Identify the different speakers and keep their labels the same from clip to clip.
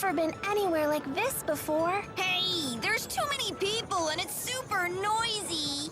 Speaker 1: never been anywhere like this before.
Speaker 2: Hey, there's too many people and it's super noisy.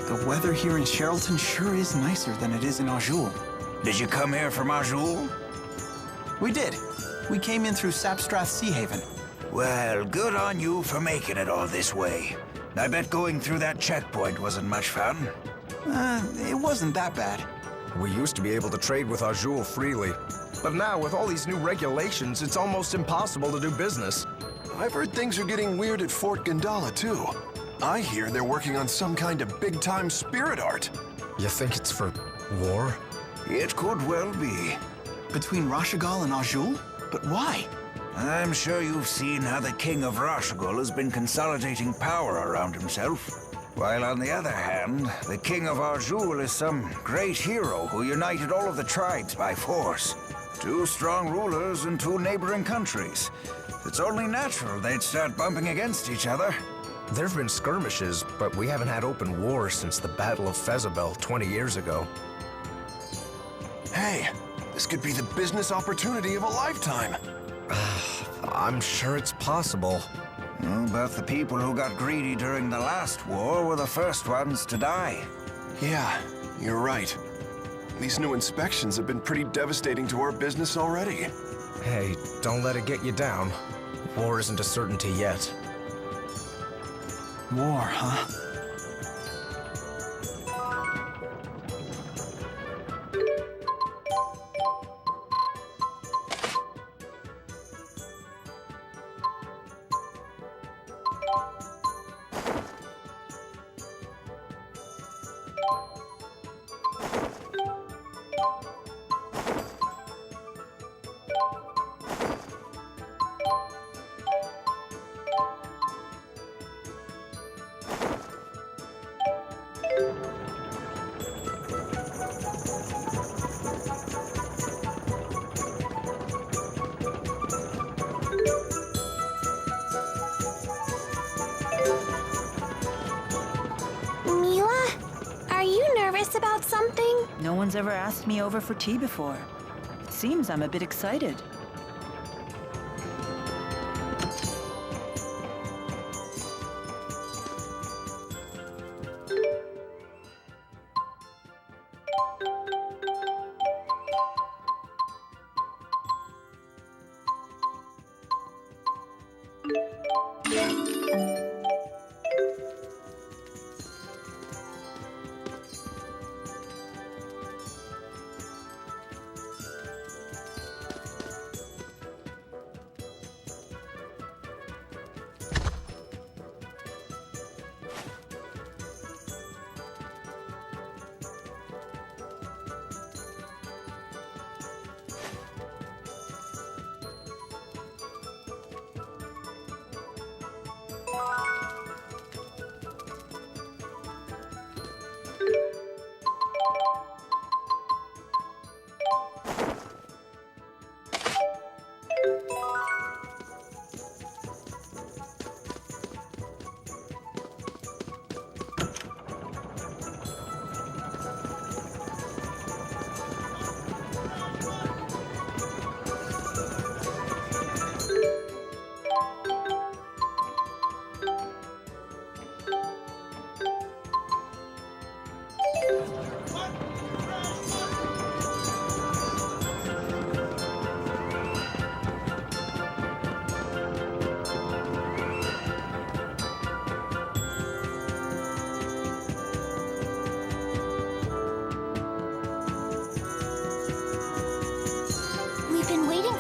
Speaker 3: The weather here in Sherrilton sure is nicer than it is in Azul.
Speaker 4: Did you come here from Azul?
Speaker 3: We did. We came in through Sapstrath Sea Haven.
Speaker 4: Well, good on you for making it all this way. I bet going through that checkpoint wasn't much fun.
Speaker 3: It wasn't that bad.
Speaker 5: We used to be able to trade with Azul freely. But now, with all these new regulations, it's almost impossible to do business.
Speaker 6: I've heard things are getting weird at Fort Gandala, too. I hear they're working on some kind of big-time spirit art.
Speaker 5: You think it's for war?
Speaker 4: It could well be.
Speaker 3: Between Rashagal and Azul? But why?
Speaker 4: I'm sure you've seen how the King of Rashagal has been consolidating power around himself. While on the other hand, the King of Azul is some great hero who united all of the tribes by force. 2 strong rulers in 2 neighboring countries. It's only natural they'd start bumping against each other.
Speaker 5: There have been skirmishes, but we haven't had open war since the Battle of Fezabel 20 years ago.
Speaker 6: Hey, this could be the business opportunity of a lifetime.
Speaker 5: I'm sure it's possible.
Speaker 4: Well, but the people who got greedy during the last war were the first ones to die.
Speaker 6: Yeah, you're right. These new inspections have been pretty devastating to our business already.
Speaker 5: Hey, don't let it get you down. War isn't a certainty yet.
Speaker 3: War, huh?
Speaker 1: Milla, are you nervous about something?
Speaker 7: No one's ever asked me over for tea before. It seems I'm a bit excited.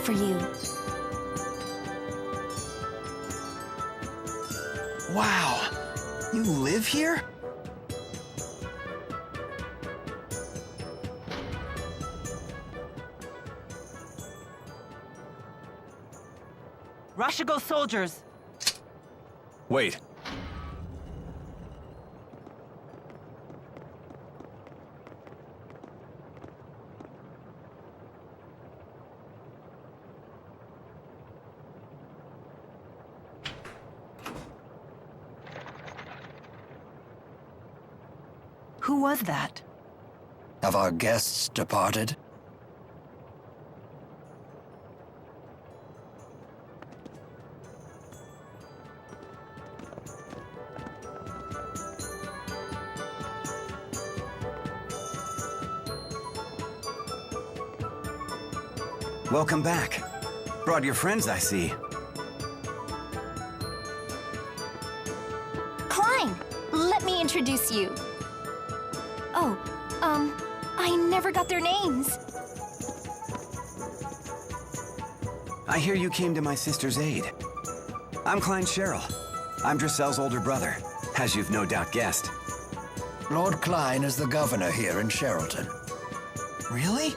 Speaker 1: for you.
Speaker 3: Wow! You live here?
Speaker 7: Rashigo soldiers!
Speaker 5: Wait.
Speaker 7: Who was that?
Speaker 8: Have our guests departed?
Speaker 3: Welcome back. Brought your friends, I see.
Speaker 1: Klein, let me introduce you. Oh, I never got their names.
Speaker 3: I hear you came to my sister's aid. I'm Klein Cheryl. I'm Drissel's older brother, as you've no doubt guessed.
Speaker 8: Lord Klein is the governor here in Sherrilton.
Speaker 3: Really?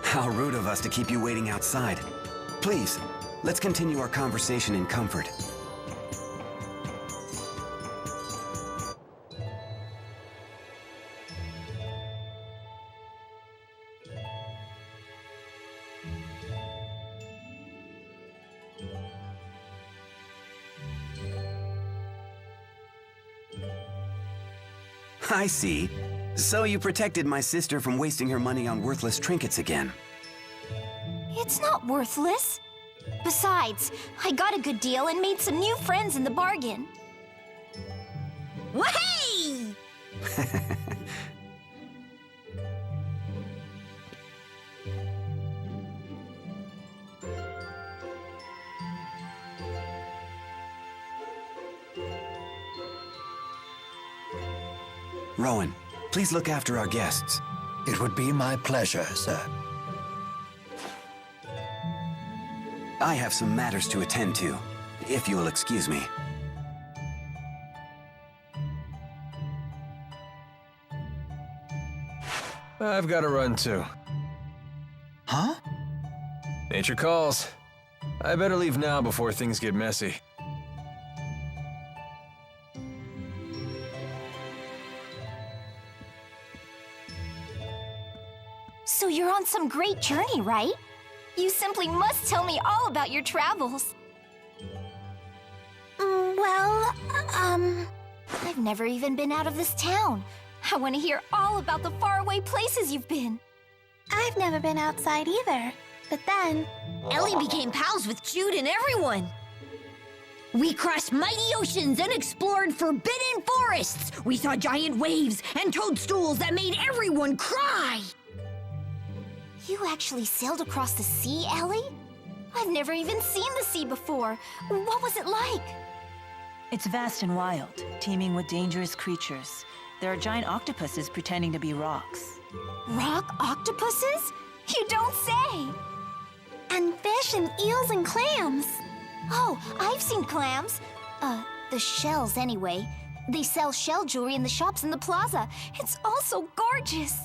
Speaker 3: How rude of us to keep you waiting outside. Please, let's continue our conversation in comfort. I see. So you protected my sister from wasting her money on worthless trinkets again.
Speaker 1: It's not worthless. Besides, I got a good deal and made some new friends in the bargain.
Speaker 2: Wahey!
Speaker 3: Rowan, please look after our guests.
Speaker 8: It would be my pleasure, sir.
Speaker 3: I have some matters to attend to, if you will excuse me.
Speaker 5: I've got to run too.
Speaker 3: Huh?
Speaker 5: Nature calls. I better leave now before things get messy.
Speaker 1: So you're on some great journey, right? You simply must tell me all about your travels. I've never even been out of this town. I want to hear all about the faraway places you've been.
Speaker 9: I've never been outside either. But then,
Speaker 2: Ellie became pals with Jude and everyone. We crossed mighty oceans and explored forbidden forests. We saw giant waves and toadstools that made everyone cry.
Speaker 1: You actually sailed across the sea, Ellie? I've never even seen the sea before. What was it like?
Speaker 7: It's vast and wild, teeming with dangerous creatures. There are giant octopuses pretending to be rocks.
Speaker 1: Rock octopuses? You don't say!
Speaker 9: and fish and eels and clams.
Speaker 1: Oh, I've seen clams. The shells anyway. They sell shell jewelry in the shops in the plaza. It's all so gorgeous.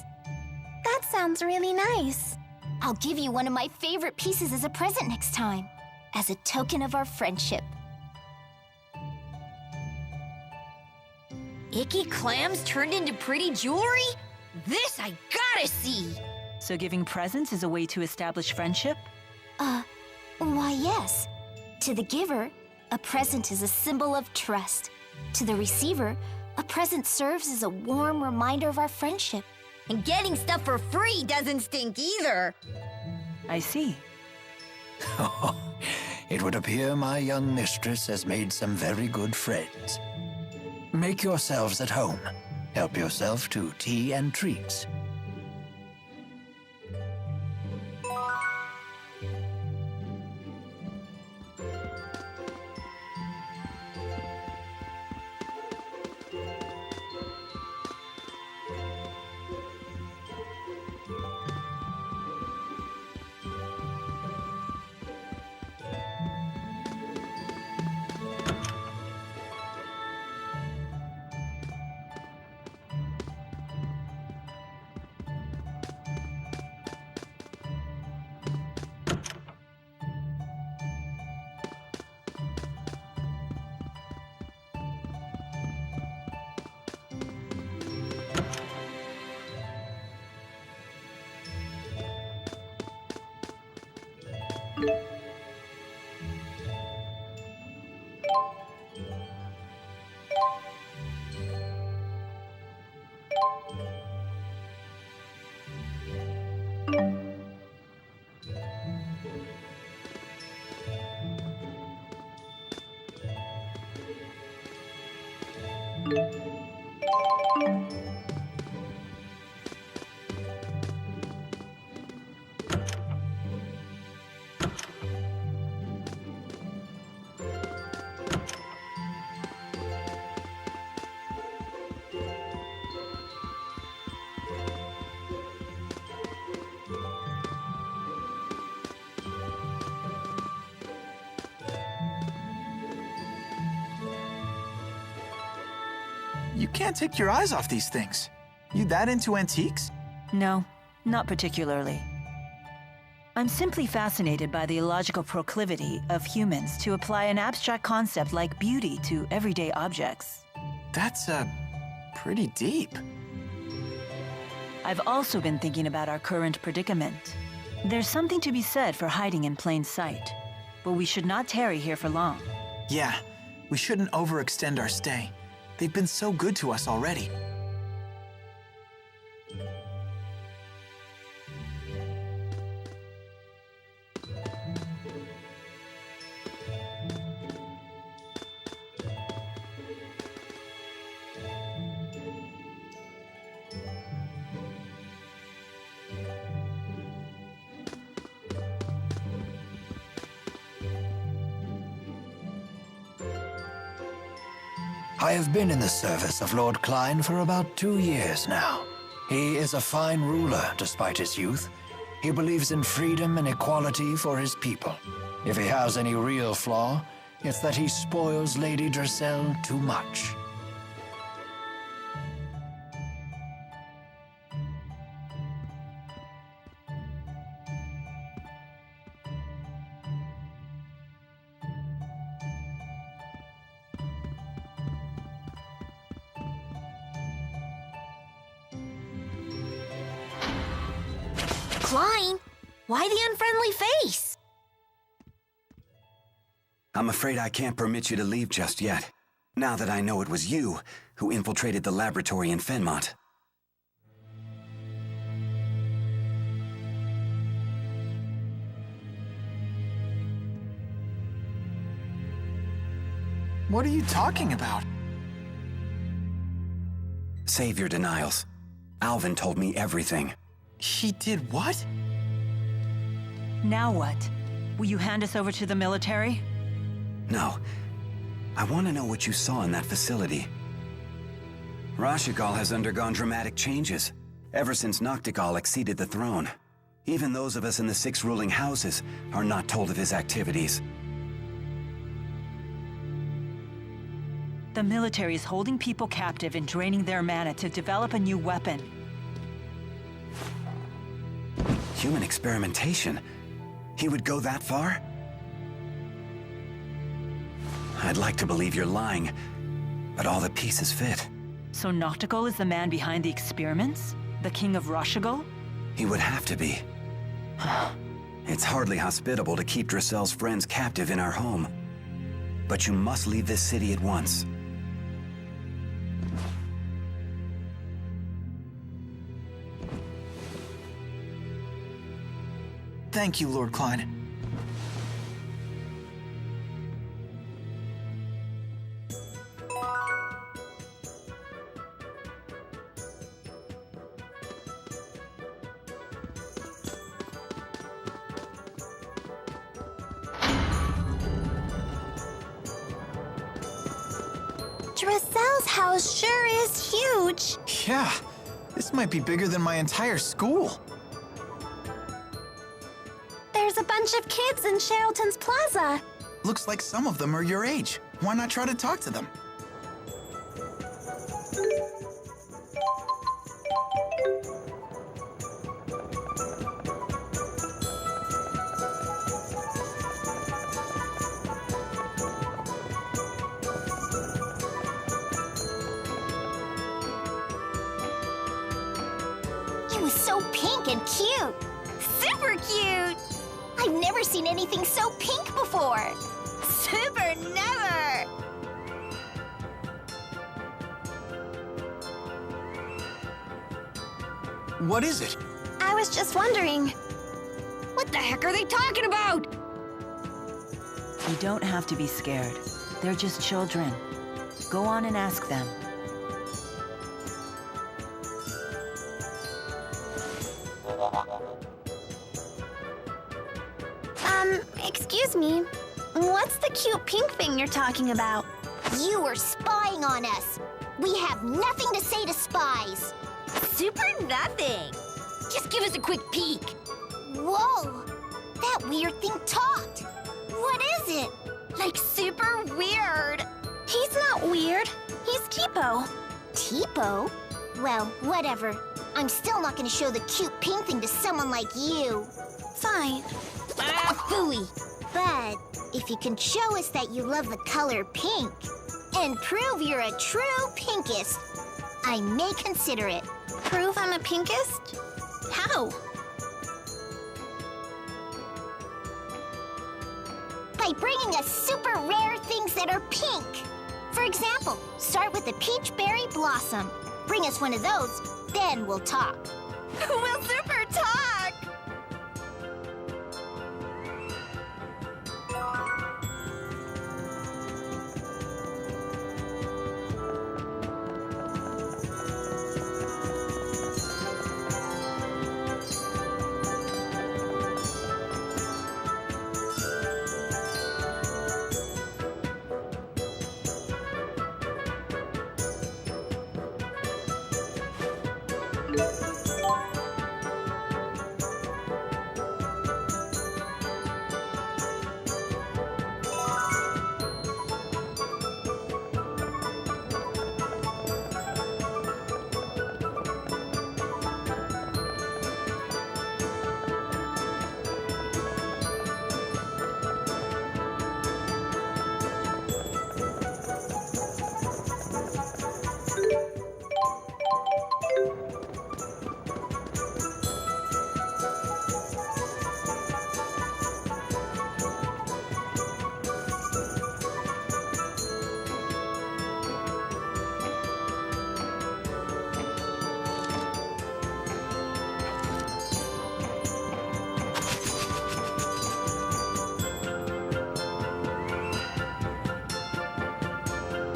Speaker 9: That sounds really nice.
Speaker 1: I'll give you one of my favorite pieces as a present next time, as a token of our friendship.
Speaker 2: Icky clams turned into pretty jewelry? This I gotta see!
Speaker 7: So giving presents is a way to establish friendship?
Speaker 1: Why, yes. To the giver, a present is a symbol of trust. To the receiver, a present serves as a warm reminder of our friendship.
Speaker 2: And getting stuff for free doesn't stink either.
Speaker 7: I see.
Speaker 8: It would appear my young mistress has made some very good friends. Make yourselves at home. Help yourself to tea and treats.
Speaker 10: You can't take your eyes off these things. You that into antiques?
Speaker 7: No, not particularly. I'm simply fascinated by the illogical proclivity of humans to apply an abstract concept like beauty to everyday objects.
Speaker 10: That's, pretty deep.
Speaker 7: I've also been thinking about our current predicament. There's something to be said for hiding in plain sight, but we should not tarry here for long.
Speaker 10: Yeah, we shouldn't overextend our stay. They've been so good to us already.
Speaker 8: I have been in the service of Lord Klein for about 2 years now. He is a fine ruler despite his youth. He believes in freedom and equality for his people. If he has any real flaw, it's that he spoils Lady Dressel too much.
Speaker 2: Klein, why the unfriendly face?
Speaker 3: I'm afraid I can't permit you to leave just yet, now that I know it was you who infiltrated the laboratory in Fenmont.
Speaker 10: What are you talking about?
Speaker 3: Save your denials. Alvin told me everything.
Speaker 10: He did what?
Speaker 7: Now what? Will you hand us over to the military?
Speaker 3: No. I want to know what you saw in that facility. Rashigal has undergone dramatic changes, ever since Noctigal acceded the throne. Even those of us in the 6 ruling houses are not told of his activities.
Speaker 7: The military is holding people captive and draining their mana to develop a new weapon.
Speaker 3: Human experimentation? He would go that far? I'd like to believe you're lying, but all the pieces fit.
Speaker 7: So Noctigal is the man behind the experiments? The king of Rashigal?
Speaker 3: He would have to be. It's hardly hospitable to keep Dressel's friends captive in our home. But you must leave this city at once.
Speaker 10: Thank you, Lord Klein.
Speaker 9: Dressel's house sure is huge.
Speaker 10: Yeah, this might be bigger than my entire school.
Speaker 9: There's a bunch of kids in Sheraton's Plaza.
Speaker 10: Looks like some of them are your age. Why not try to talk to them?
Speaker 1: He was so pink and cute. Super cute! I I've never seen anything so pink before! Super never!
Speaker 10: What is it?
Speaker 9: I was just wondering.
Speaker 2: What the heck are they talking about?
Speaker 7: You don't have to be scared. They're just children. Go on and ask them.
Speaker 9: Excuse me. What's the cute pink thing you're talking about?
Speaker 1: You were spying on us! We have nothing to say to spies!
Speaker 2: Super nothing. Just give us a quick peek.
Speaker 1: Whoa! That weird thing talked! What is it? Like super weird!
Speaker 9: He's not weird. He's Tipo.
Speaker 1: Tipo? Well, whatever. I'm still not gonna show the cute pink thing to someone like you.
Speaker 9: Fine.
Speaker 2: Ah, phooey.
Speaker 1: But if you can show us that you love the color pink, and prove you're a true pinkist, I may consider it.
Speaker 9: Prove I'm a pinkist? How?
Speaker 1: By bringing us super rare things that are pink. For example, start with a peach berry blossom. Bring us one of those, then we'll talk.
Speaker 2: We'll super talk.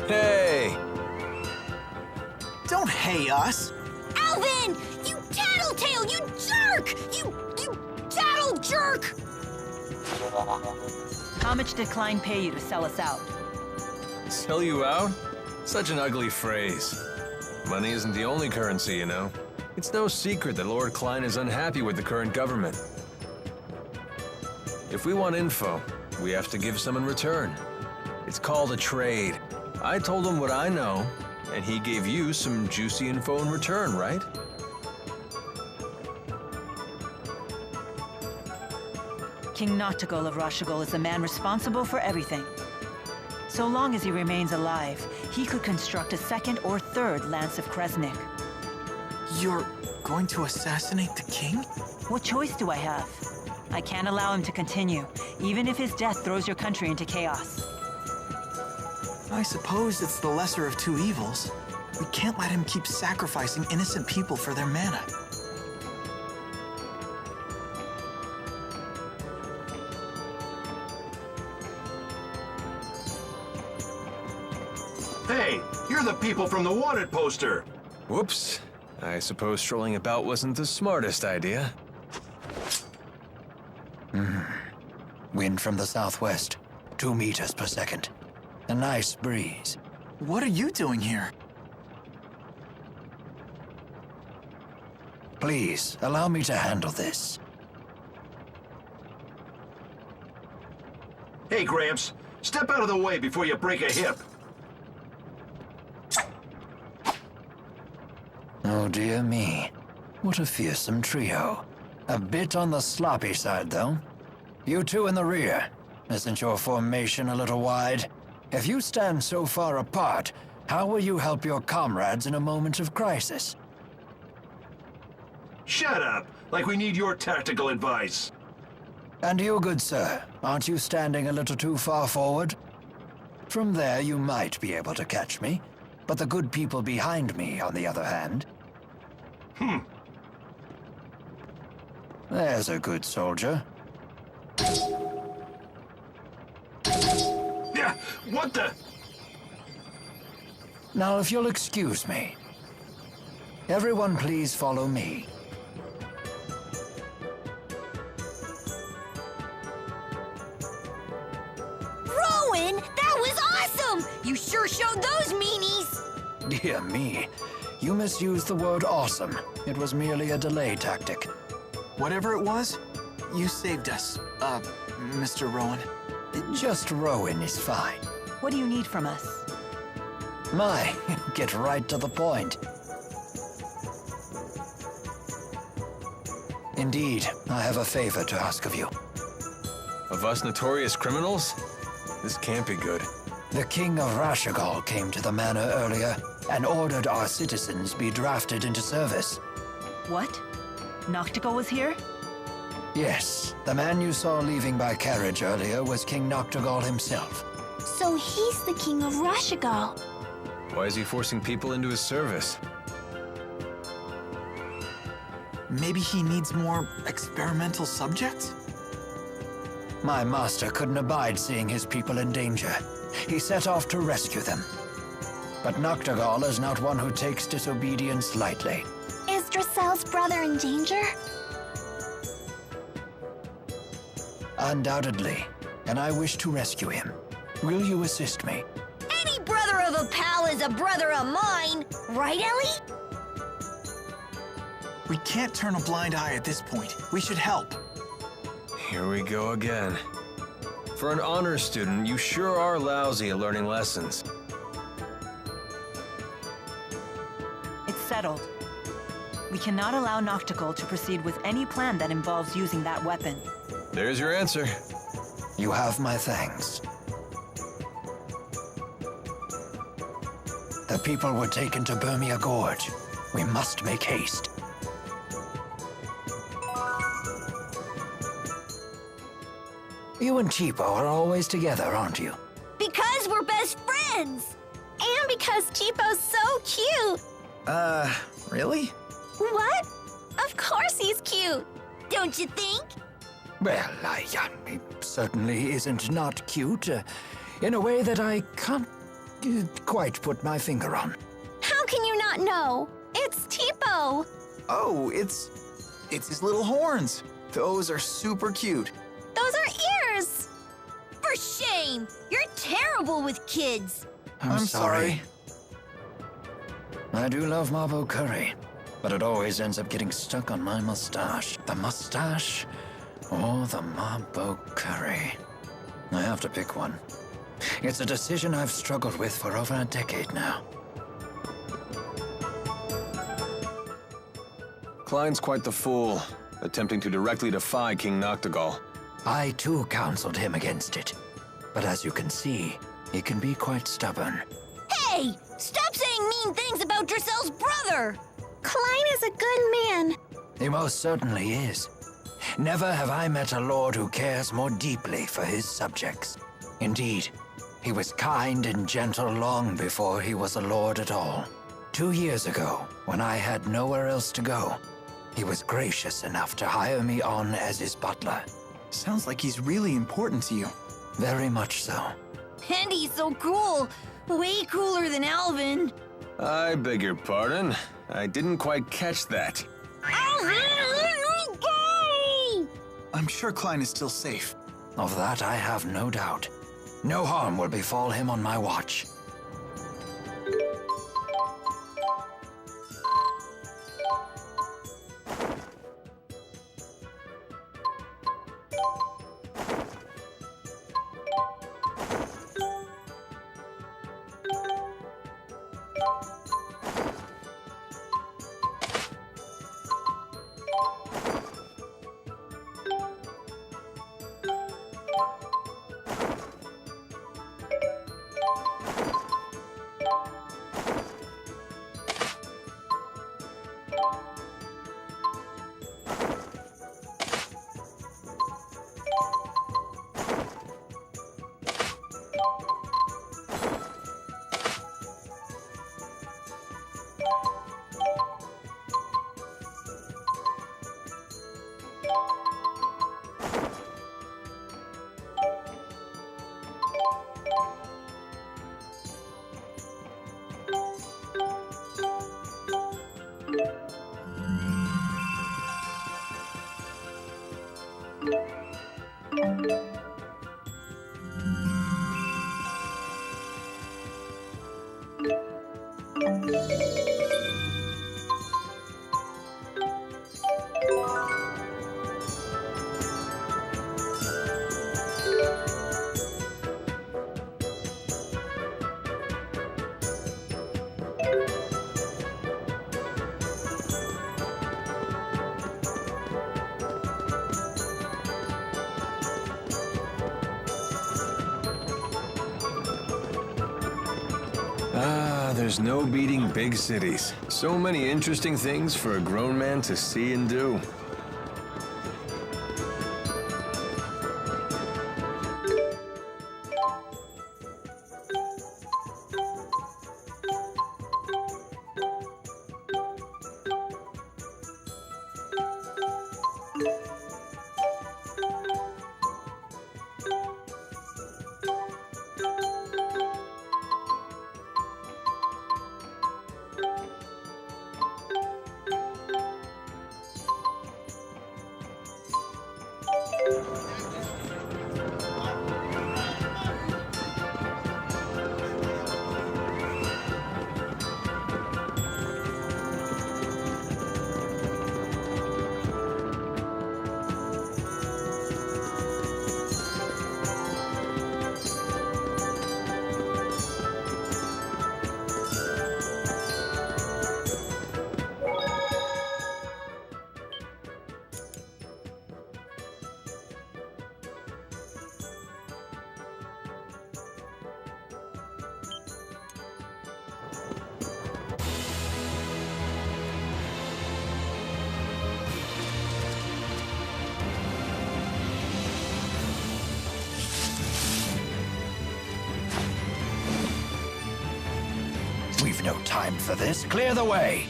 Speaker 5: Hey!
Speaker 10: Don't hey us.
Speaker 2: Alvin! You tattletale! You jerk! You tattle jerk!
Speaker 7: How much did Klein pay you to sell us out?
Speaker 11: Sell you out? Such an ugly phrase. Money isn't the only currency, you know. It's no secret that Lord Klein is unhappy with the current government. If we want info, we have to give some in return. It's called a trade. I told him what I know, and he gave you some juicy info in return, right?
Speaker 7: King Noctigol of Rashigol is the man responsible for everything. So long as he remains alive, he could construct a second or third Lance of Kresnik.
Speaker 10: You're going to assassinate the king?
Speaker 7: What choice do I have? I can't allow him to continue, even if his death throws your country into chaos.
Speaker 10: I suppose it's the lesser of two evils. We can't let him keep sacrificing innocent people for their mana.
Speaker 12: Hey, you're the people from the wanted poster.
Speaker 11: Whoops. I suppose strolling about wasn't the smartest idea.
Speaker 8: Wind from the southwest, 2 meters per second. A nice breeze.
Speaker 10: What are you doing here?
Speaker 8: Please, allow me to handle this.
Speaker 12: Hey, Gramps, step out of the way before you break a hip.
Speaker 8: Oh dear me. What a fearsome trio. A bit on the sloppy side, though. You two in the rear. Isn't your formation a little wide? If you stand so far apart, how will you help your comrades in a moment of crisis?
Speaker 12: Shut up, like we need your tactical advice.
Speaker 8: And you, good sir, aren't you standing a little too far forward? From there, you might be able to catch me, but the good people behind me, on the other hand... There's a good soldier.
Speaker 12: Yeah, what the?
Speaker 8: Now, if you'll excuse me. Everyone please follow me.
Speaker 2: Rowan, that was awesome! You sure showed those meanies!
Speaker 8: Dear me, you misused the word awesome. It was merely a delay tactic.
Speaker 10: Whatever it was, you saved us, Mr. Rowan.
Speaker 8: Just Rowan is fine.
Speaker 7: What do you need from us?
Speaker 8: My, get right to the point. Indeed, I have a favor to ask of you.
Speaker 11: Of us notorious criminals? This can't be good.
Speaker 8: The King of Rashigal came to the manor earlier and ordered our citizens be drafted into service.
Speaker 7: What? Noctigal was here?
Speaker 8: Yes, the man you saw leaving by carriage earlier was King Noctigal himself.
Speaker 1: So he's the king of Rashigal.
Speaker 11: Why is he forcing people into his service?
Speaker 10: Maybe he needs more experimental subjects?
Speaker 8: My master couldn't abide seeing his people in danger. He set off to rescue them. But Noctigal is not one who takes disobedience lightly.
Speaker 1: Is Dracel's brother in danger?
Speaker 8: Undoubtedly, and I wish to rescue him. Will you assist me?
Speaker 2: Any brother of a pal is a brother of mine, right, Ellie?
Speaker 10: We can't turn a blind eye at this point. We should help.
Speaker 11: Here we go again. For an honors student, you sure are lousy at learning lessons.
Speaker 7: It's settled. We cannot allow Noctigal to proceed with any plan that involves using that weapon.
Speaker 11: There's your answer.
Speaker 8: You have my thanks. The people were taken to Burmia Gorge. We must make haste. You and Cheapo are always together, aren't you?
Speaker 2: Because we're best friends!
Speaker 9: And because Cheapo's so cute!
Speaker 10: Really?
Speaker 9: What? Of course he's cute!
Speaker 2: Don't you think?
Speaker 8: Well, he certainly isn't not cute, in a way that I can't quite put my finger on.
Speaker 9: How can you not know? It's Cheapo!
Speaker 10: Oh, it's his little horns. Those are super cute.
Speaker 9: Those are ears!
Speaker 2: For shame! You're terrible with kids!
Speaker 8: I'm sorry. I do love Mabo curry, but it always ends up getting stuck on my mustache. The mustache or the Mabo curry. I have to pick one. It's a decision I've struggled with for over a decade now.
Speaker 11: Klein's quite the fool, attempting to directly defy King Noctigal.
Speaker 8: I too counseled him against it. But as you can see, he can be quite stubborn.
Speaker 2: Hey! Stop saying mean things about Dracel's brother!
Speaker 9: Klein is a good man.
Speaker 8: He most certainly is. Never have I met a lord who cares more deeply for his subjects. Indeed, he was kind and gentle long before he was a lord at all. 2 years ago, when I had nowhere else to go, he was gracious enough to hire me on as his butler.
Speaker 10: Sounds like he's really important to you.
Speaker 8: Very much so.
Speaker 2: And he's so cool! Way cooler than Alvin.
Speaker 11: I beg your pardon. I didn't quite catch that.
Speaker 10: I'm sure Klein is still safe.
Speaker 8: Of that I have no doubt. No harm will befall him on my watch.
Speaker 11: there's no beating big cities. So many interesting things for a grown man to see and do.
Speaker 8: We've no time for this. Clear the way!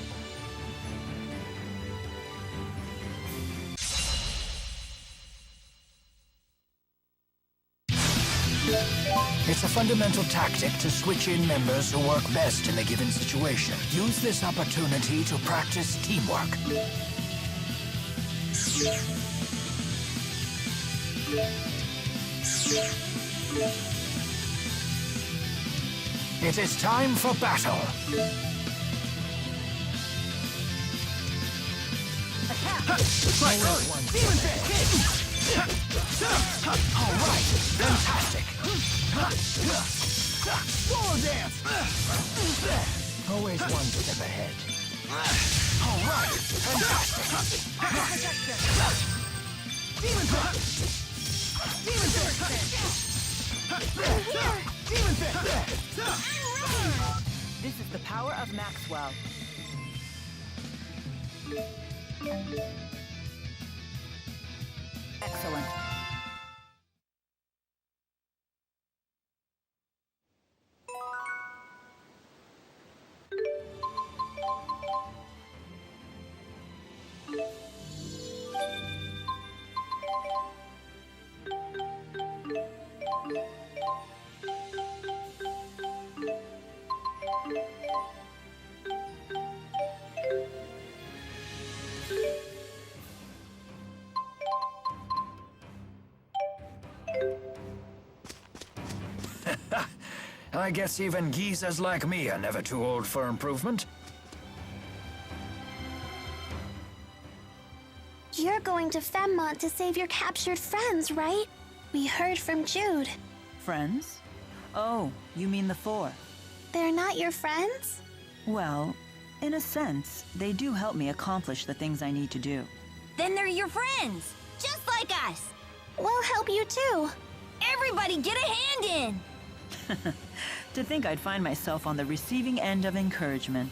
Speaker 8: It's a fundamental tactic to switch in members who work best in a given situation. Use this opportunity to practice teamwork. It is time for battle. All right, fantastic. Solo dance. Always one step ahead. All right, fantastic. Demon
Speaker 7: This is the power of Maxwell. Excellent.
Speaker 8: I guess even geezers like me are never too old for improvement.
Speaker 9: You're going to Femmont to save your captured friends, right? We heard from Jude.
Speaker 7: Friends? Oh, you mean the four?
Speaker 9: They're not your friends?
Speaker 7: Well, in a sense, they do help me accomplish the things I need to do.
Speaker 2: Then they're your friends, just like us.
Speaker 9: We'll help you too.
Speaker 2: Everybody get a hand in.
Speaker 7: To think I'd find myself on the receiving end of encouragement.